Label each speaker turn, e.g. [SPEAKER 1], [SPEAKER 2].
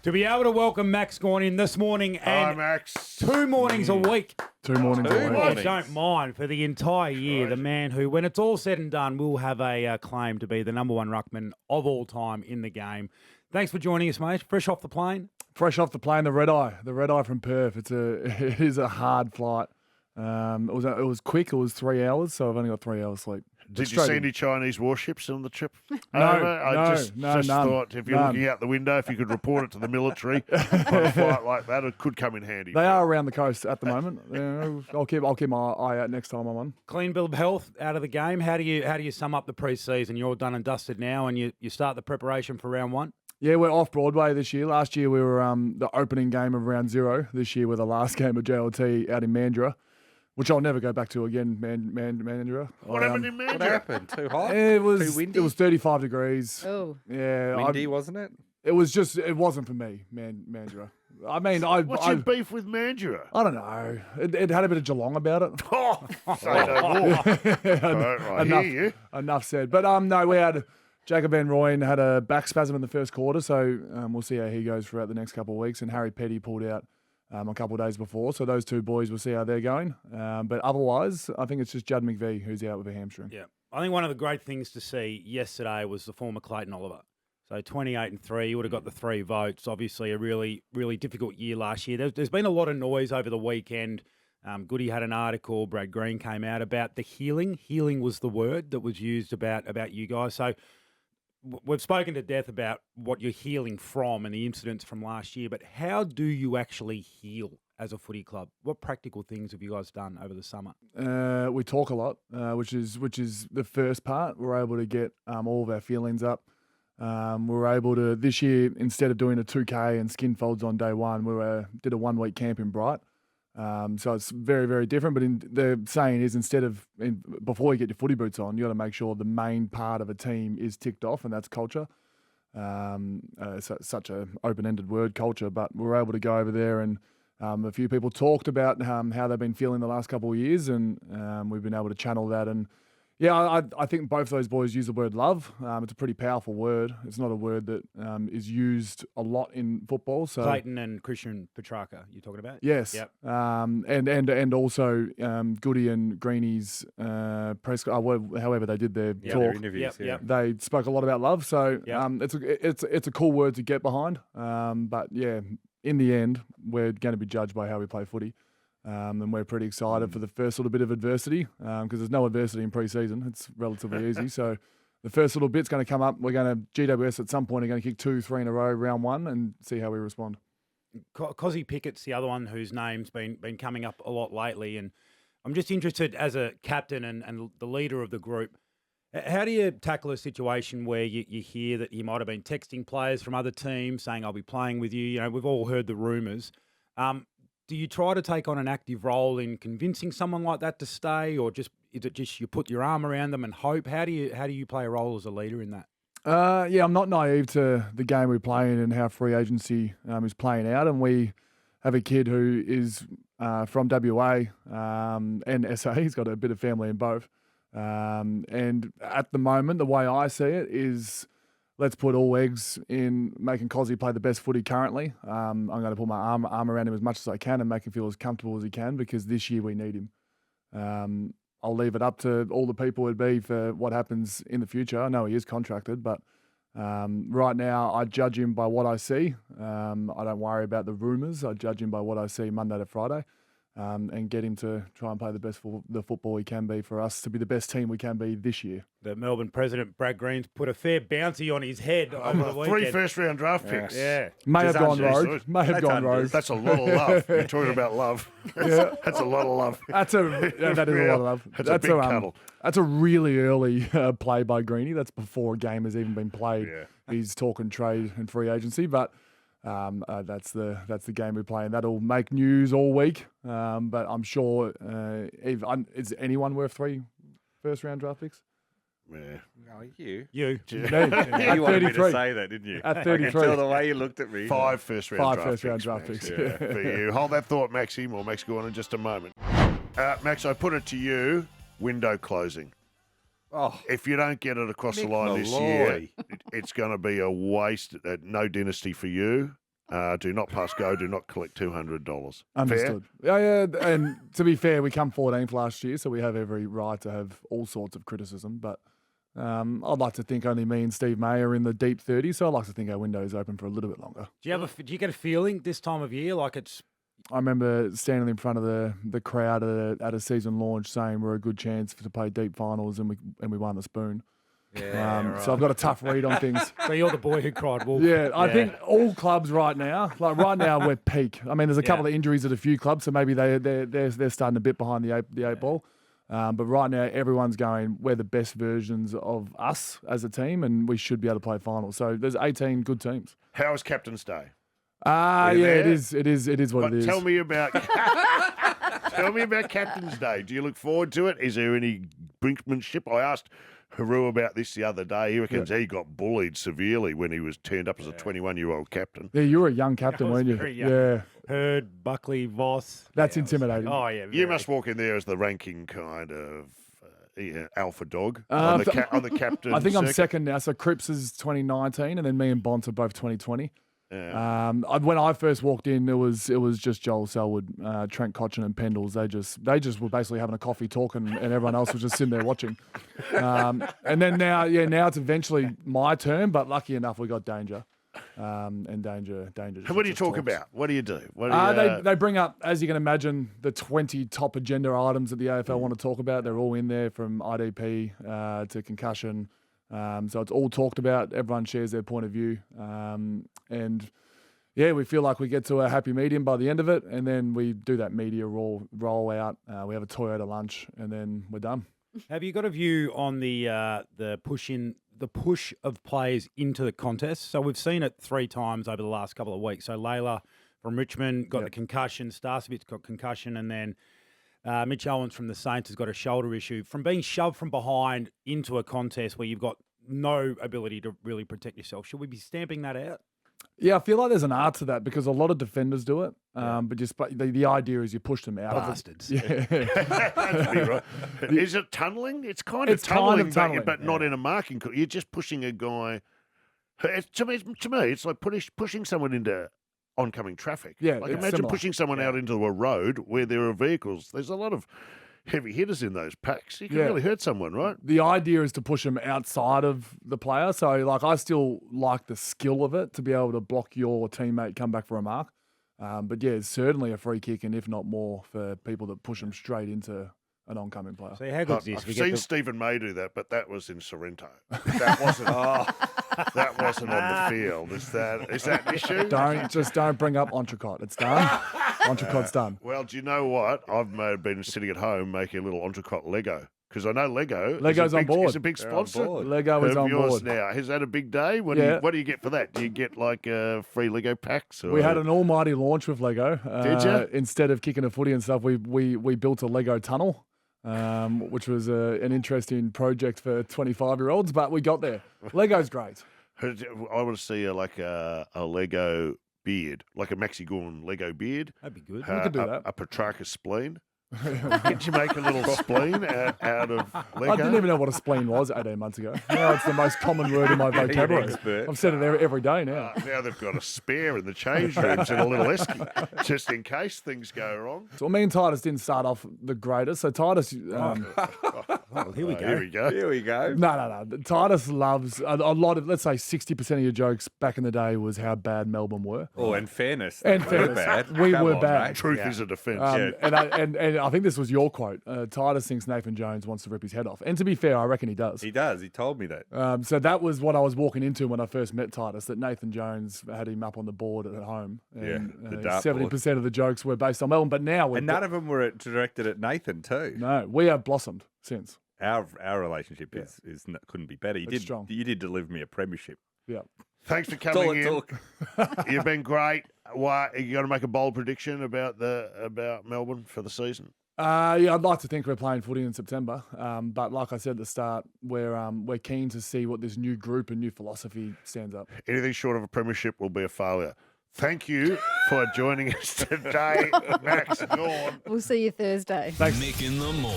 [SPEAKER 1] To be able to welcome Max Gawn in this morning
[SPEAKER 2] Hi,
[SPEAKER 1] and
[SPEAKER 2] Max.
[SPEAKER 1] 2 mornings a week.
[SPEAKER 3] 2 mornings a week.
[SPEAKER 1] I don't mind for the entire year. The man who, when it's all said and done, will have a claim to be the number one ruckman of all time in the game. Thanks for joining us, mate. Fresh off the plane.
[SPEAKER 3] Fresh off the plane, the red eye from Perth. It is a hard flight. It was quick. It was 3 hours, so I've only got 3 hours sleep.
[SPEAKER 2] Did you see any Chinese warships on the trip?
[SPEAKER 3] No,
[SPEAKER 2] I just
[SPEAKER 3] none.
[SPEAKER 2] thought if you're looking out the window, if you could report it to the military on a flight like that, it could come in handy.
[SPEAKER 3] They are around the coast at the moment. I'll keep my eye out next time I'm on.
[SPEAKER 1] Clean bill of health out of the game. How do you sum up the pre-season? You're all done and dusted now, and you start the preparation for round one.
[SPEAKER 3] Yeah, we're off Broadway this year. Last year we were the opening game of round 0. This year we're the last game of JLT out in Mandurah, which I'll never go back to again. Mandurah.
[SPEAKER 2] What happened in Mandurah?
[SPEAKER 4] What happened? Too hot?
[SPEAKER 3] It was
[SPEAKER 4] Too windy?
[SPEAKER 3] It was 35 degrees.
[SPEAKER 5] Oh.
[SPEAKER 3] Yeah,
[SPEAKER 4] Windy, wasn't it?
[SPEAKER 3] it wasn't for me, Mandurah. I mean,
[SPEAKER 2] What's your beef with Mandurah?
[SPEAKER 3] I don't know. It had a bit of Geelong about it.
[SPEAKER 2] Oh, say no more. I hear you.
[SPEAKER 3] Enough said. But no, we had Jacob Van Rooyen had a back spasm in the first quarter, so we'll see how he goes throughout the next couple of weeks. And Harry Petty pulled out a couple of days before, so those two boys, we'll see how they're going. But otherwise, I think it's just Judd McVie who's out with a hamstring.
[SPEAKER 1] Yeah, I think one of the great things to see yesterday was the former Clayton Oliver. So 28-3, you would have got the 3 votes. Obviously, a really, really difficult year last year. There's been a lot of noise over the weekend. Goody had an article, Brad Green came out about the healing. Healing was the word that was used about you guys. So we've spoken to death about what you're healing from and the incidents from last year, but how do you actually heal as a footy club? What practical things have you guys done over the summer?
[SPEAKER 3] We talk a lot, which is the first part. We're able to get all of our feelings up. We're able to, this year, instead of doing a 2K and skin folds on day one, we did a 1 week camp in Bright. So it's very, very different. But the saying is before you get your footy boots on, you got to make sure the main part of a team is ticked off, and that's culture. Such a open-ended word, culture. But we're able to go over there, and a few people talked about how they've been feeling the last couple of years, and we've been able to channel that. And yeah, I think both those boys use the word love. It's a pretty powerful word. It's not a word that is used a lot in football. So
[SPEAKER 1] Clayton and Christian Petrarca, you're talking about?
[SPEAKER 3] Yes.
[SPEAKER 1] Yep.
[SPEAKER 3] And also Goody and Greeny's press, however they did their talk.
[SPEAKER 4] Their interviews.
[SPEAKER 1] Yep.
[SPEAKER 3] They spoke a lot about love. So
[SPEAKER 1] Yep.
[SPEAKER 3] it's a cool word to get behind. But yeah, in the end, we're going to be judged by how we play footy. And we're pretty excited for the first little bit of adversity because there's no adversity in pre-season. It's relatively easy. So the first little bit's going to come up. We're going to, GWS at some point are going to kick 2-3 in a row, round one, and see how we respond.
[SPEAKER 1] Kozzy Pickett's the other one whose name's been coming up a lot lately. And I'm just interested as a captain and the leader of the group, how do you tackle a situation where you hear that he might have been texting players from other teams saying, I'll be playing with you? You know, we've all heard the rumours. Do you try to take on an active role in convincing someone like that to stay, or is it just you put your arm around them and hope? How do you play a role as a leader in that?
[SPEAKER 3] Yeah, I'm not naive to the game we play in and how free agency is playing out. And we have a kid who is from WA and SA. He's got a bit of family in both. And at the moment, the way I see it is, let's put all eggs in making Kozzy play the best footy currently. I'm going to put my arm around him as much as I can and make him feel as comfortable as he can, because this year we need him. I'll leave it up to all the people it'd be for what happens in the future. I know he is contracted, but right now I judge him by what I see. I don't worry about the rumours. I judge him by what I see Monday to Friday. And get him to try and play the best the football he can be for us to be the best team we can be this year.
[SPEAKER 1] The Melbourne president, Brad Green's put a fair bouncy on his head over the weekend.
[SPEAKER 2] 3 first-round draft picks.
[SPEAKER 1] Yeah.
[SPEAKER 3] May have gone rogue.
[SPEAKER 2] That's a lot of love. You're talking about love.
[SPEAKER 3] Yeah.
[SPEAKER 2] That's a lot of love.
[SPEAKER 3] That is a lot of love.
[SPEAKER 2] That's a big cuddle.
[SPEAKER 3] That's a really early play by Greeny. That's before a game has even been played.
[SPEAKER 2] Yeah.
[SPEAKER 3] He's talking trade and free agency, but that's the game we play, and that'll make news all week. But I'm sure, is anyone worth 3 first-round draft picks?
[SPEAKER 2] Yeah.
[SPEAKER 4] No, you.
[SPEAKER 1] You.
[SPEAKER 3] At
[SPEAKER 4] You wanted me to
[SPEAKER 3] 33.
[SPEAKER 4] say that, didn't you?
[SPEAKER 3] At
[SPEAKER 4] I can
[SPEAKER 3] 33.
[SPEAKER 4] tell the way you looked at me.
[SPEAKER 2] 5 first-round
[SPEAKER 3] draft
[SPEAKER 2] picks.
[SPEAKER 3] picks.
[SPEAKER 2] Yeah, for you. Hold that thought, Maxime, or Max Gawn in just a moment. Max, I put it to you, window closing.
[SPEAKER 4] Oh,
[SPEAKER 2] If you don't get it across the
[SPEAKER 4] Mick
[SPEAKER 2] line this year,
[SPEAKER 4] Malloy.
[SPEAKER 2] it's going to be a waste. No dynasty for you. Do not pass go. Do not collect $200.
[SPEAKER 3] Understood. Yeah, and to be fair, we come 14th last year, so we have every right to have all sorts of criticism. But I'd like to think only me and Steve May are in the deep 30s, so I'd like to think our window is open for a little bit longer.
[SPEAKER 1] Do you get a feeling this time of year like it's?
[SPEAKER 3] I remember standing in front of the crowd at a season launch saying we're a good chance to play deep finals, and we won the spoon.
[SPEAKER 4] Yeah, right.
[SPEAKER 3] So I've got a tough read on things.
[SPEAKER 1] So you're the boy who cried wolf.
[SPEAKER 3] Yeah, I think all clubs right now, we're peak. I mean, there's a couple of injuries at a few clubs, so maybe they're starting a bit behind the eight ball. But right now, everyone's going, we're the best versions of us as a team, and we should be able to play finals. So there's 18 good teams.
[SPEAKER 2] How was Captain's Day?
[SPEAKER 3] It is what it is.
[SPEAKER 2] Tell me about Captain's Day. Do you look forward to it? Is there any brinkmanship? I asked Haru about this the other day. He reckons he got bullied severely when he was turned up as a 21-year-old captain.
[SPEAKER 3] Yeah, you were a young captain, weren't you?
[SPEAKER 1] Yeah. Hurd, Buckley, Voss.
[SPEAKER 3] That's intimidating.
[SPEAKER 1] Oh, yeah.
[SPEAKER 2] You must walk in there as the ranking kind of alpha dog on the captain.
[SPEAKER 3] I think I'm
[SPEAKER 2] circuit.
[SPEAKER 3] second now. So Cripps is 2019, and then me and Bont are both 2020.
[SPEAKER 2] Yeah.
[SPEAKER 3] When I first walked in, it was just Joel Selwood, Trent Cotchin, and Pendles. They just were basically having a coffee talking, and everyone else was just sitting there watching. And then now it's eventually my turn. But lucky enough, we got Danger, and Danger.
[SPEAKER 2] What do you talk about? What do you do?
[SPEAKER 3] They bring up, as you can imagine, the 20 top agenda items that the AFL want to talk about. They're all in there, from IDP to concussion. So it's all talked about. Everyone shares their point of view. And we feel like we get to a happy medium by the end of it. And then we do that media roll out. We have a Toyota lunch, and then we're done.
[SPEAKER 1] Have you got a view on the push of players into the contest? So we've seen it 3 times over the last couple of weeks. So Layla from Richmond got the concussion. Starsovit's got concussion. And then Mitch Owens from the Saints has got a shoulder issue from being shoved from behind into a contest where you've got no ability to really protect yourself. Should we be stamping that out?
[SPEAKER 3] Yeah, I feel like there's an art to that because a lot of defenders do it. But the idea is you push them out.
[SPEAKER 1] Bastards.
[SPEAKER 2] Right. Is it tunnelling? It's kind of tunnelling, but not in a marking. You're just pushing a guy. To me, it's like pushing someone into oncoming traffic.
[SPEAKER 3] Yeah,
[SPEAKER 2] like
[SPEAKER 3] it's
[SPEAKER 2] imagine
[SPEAKER 3] similar.
[SPEAKER 2] pushing someone out into a road where there are vehicles. There's a lot of heavy hitters in those packs. You can really hurt someone, right?
[SPEAKER 3] The idea is to push them outside of the player. So, I still like the skill of it to be able to block your teammate come back for a mark. But it's certainly a free kick, and if not more, for people that push them straight into an oncoming player.
[SPEAKER 1] So how good is this?
[SPEAKER 2] I've seen Stephen May do that, but that was in Sorrento. That wasn't. That wasn't on the field. Is that an issue?
[SPEAKER 3] Don't bring up Entrecôte. It's done. Entrecôte's done.
[SPEAKER 2] Well, do you know what? I've been sitting at home making a little Entrecôte Lego. Because I know
[SPEAKER 3] Lego's on board.
[SPEAKER 2] It's a big sponsor.
[SPEAKER 3] Lego is on
[SPEAKER 2] yours
[SPEAKER 3] board
[SPEAKER 2] now. Is that a big day? What do you get for that? Do you get like free Lego packs? Or?
[SPEAKER 3] We had an almighty launch with Lego.
[SPEAKER 2] Did you?
[SPEAKER 3] Instead of kicking a footy and stuff, we built a Lego tunnel, which was an interesting project for 25-year-olds, but we got there. Lego's great.
[SPEAKER 2] I want to see a Lego beard, like a Max Gawn Lego beard.
[SPEAKER 1] That'd be good.
[SPEAKER 3] We could do that.
[SPEAKER 2] A Petrarchus spleen. Did you make a little spleen out of Lego?
[SPEAKER 3] I didn't even know what a spleen was 18 months ago. Now it's the most common word in my vocabulary. I've said it every day now.
[SPEAKER 2] Now they've got a spare in the change rooms and a little esky, just in case things go wrong.
[SPEAKER 3] So me and Titus didn't start off the greatest. So Titus...
[SPEAKER 1] Well, here we go.
[SPEAKER 4] Here we go.
[SPEAKER 3] No. Titus loves a lot of, let's say 60% of your jokes back in the day was how bad Melbourne were.
[SPEAKER 4] Oh, and fairness.
[SPEAKER 3] And
[SPEAKER 4] we
[SPEAKER 3] fairness.
[SPEAKER 4] were bad.
[SPEAKER 3] We
[SPEAKER 4] Come
[SPEAKER 3] were
[SPEAKER 4] on,
[SPEAKER 3] bad.
[SPEAKER 4] mate.
[SPEAKER 2] Truth is a defence.
[SPEAKER 3] And I think this was your quote. Titus thinks Nathan Jones wants to rip his head off. And to be fair, I reckon he does.
[SPEAKER 4] He does. He told me that.
[SPEAKER 3] So that was what I was walking into when I first met Titus, that Nathan Jones had him up on the board at home. And,
[SPEAKER 4] the dartboard.
[SPEAKER 3] 70% of the jokes were based on Melbourne. But now
[SPEAKER 4] And none of them were directed at Nathan too.
[SPEAKER 3] No, we have blossomed since.
[SPEAKER 4] Our relationship couldn't be better.
[SPEAKER 3] It's strong.
[SPEAKER 4] You did deliver me a premiership.
[SPEAKER 3] Yeah.
[SPEAKER 2] Thanks for coming in. You've been great. Why are you going to make a bold prediction about Melbourne for the season?
[SPEAKER 3] I'd like to think we're playing footy in September. But like I said at the start, we're keen to see what this new group and new philosophy stands up.
[SPEAKER 2] Anything short of a premiership will be a failure. Thank you for joining us today, Max Gawn.
[SPEAKER 5] We'll see you Thursday.
[SPEAKER 3] Thanks.
[SPEAKER 6] Mick in the Morning.